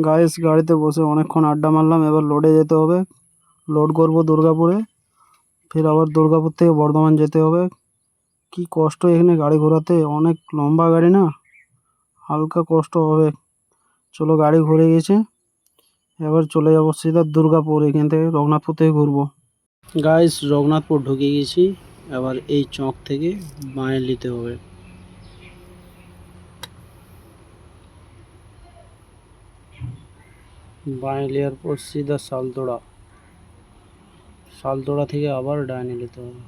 Guys গাড়িতে বসে অনেকক্ষণ আড্ডা মারলাম, এবার লোডে যেতে হবে। লোড করব দুর্গাপুরে, ফির আবার দুর্গাপুর থেকে বর্ধমান যেতে হবে। কি কষ্ট এখানে গাড়ি ঘোরাতে, অনেক লম্বা গাড়ি না, হালকা কষ্ট হবে। চলো গাড়ি ঘুরে গেছে, এবার চলে যাবো সিধা দুর্গাপুর। এখান থেকে রঘুনাথপুর থেকে ঘুরবো। গাইস রঘুনাথপুর ঢুকে গেছি, এবার এই চক থেকে বাঁয়ে নিতে হবে। বাঁয়ে নেওয়ার পর সিধা শালতোড়া, শালতোড়া থেকে আবার ডাইনে নিতে হবে।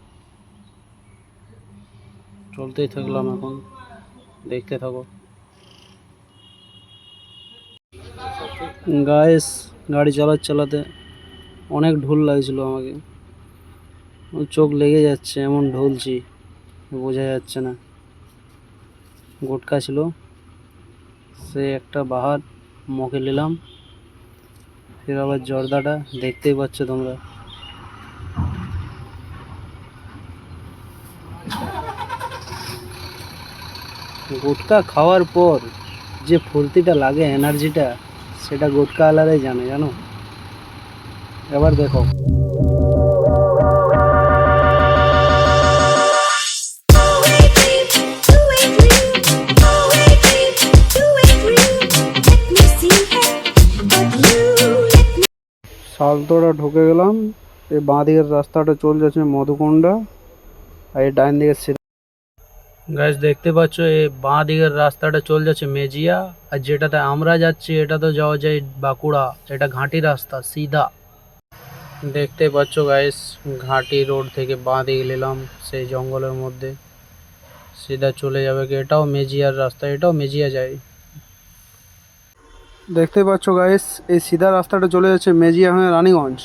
চলতেই থাকলাম, এখন দেখতে থাকো। গাইস গাড়ি চালাতে অনেক ঢোল লাগছিল আমাকে, চোখ লেগে যাচ্ছে, এমন ঢুলছি বোঝা যাচ্ছে না। গুটকা ছিল, সে একটা বাহার মুখে নিলাম। ফির আবার জর্দাটা দেখতেই পাচ্ছ তোমরা। গুটকা খাওয়ার পর যে ফুর্তিটা লাগে, এনার্জিটা, সেটা গুটকা আলারাই জানে, জানো। এবার দেখো। শালতোড়া ঢুকে গেলাম। এই বাঁ দিকের রাস্তাটা চলে যাচ্ছে মধুকুন্ডা, আর এই ডাইন দিকের গাইস দেখতে পাচ্ছ, এই বাঁ দিকের রাস্তাটা চলে যাচ্ছে মেজিয়া, আর যেটাতে আমরা যাচ্ছি এটা তো যাওয়া যায় বাঁকুড়া। এটা ঘাঁটি রাস্তা সিধা, দেখতে পাচ্ছ গাইস। ঘাঁটি রোড থেকে বাঁ দিকে নিলাম, সেই জঙ্গলের মধ্যে সিধা চলে যাবে। এটাও মেজিয়ার রাস্তা, এটাও মেজিয়া যায়। দেখতে পাচ্ছ গাইস, এই সিধা রাস্তাটা চলে যাচ্ছে মেজিয়া হয়ে রানীগঞ্জ।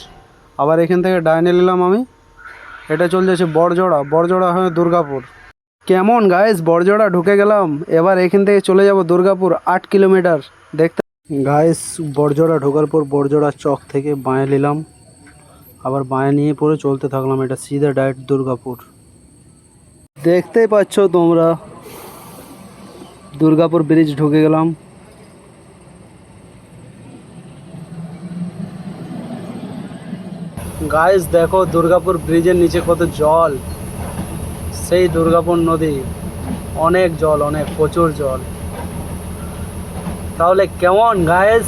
আবার এখান থেকে ডাইনে নিলাম আমি, এটা চলে যাচ্ছে বড়জোড়া, বড়জোড়া হয়ে দুর্গাপুর। কেমন গাইস, বড়জোড়া ঢুকে গেলাম। এবার এখান থেকে চলে যাব দুর্গাপুর, 8 কিলোমিটার। দেখতে গাইস, বড়জোড়া ঢোকার পর বড়জোড়া চক থেকে বাঁয়ে নিলাম, আবার বাঁয়ে নিয়ে পরে চলতে থাকলাম। এটা সিধা ডাইরেক্ট দুর্গাপুর। দেখতেই পাচ্ছ তোমরা, দুর্গাপুর ব্রিজ ঢুকে গেলাম। গাইস দেখো দুর্গাপুর ব্রিজের নিচে কত জল, সেই দুর্গাপুর নদী, অনেক জল, অনেক প্রচুর জল। তাহলে কেমন গাইস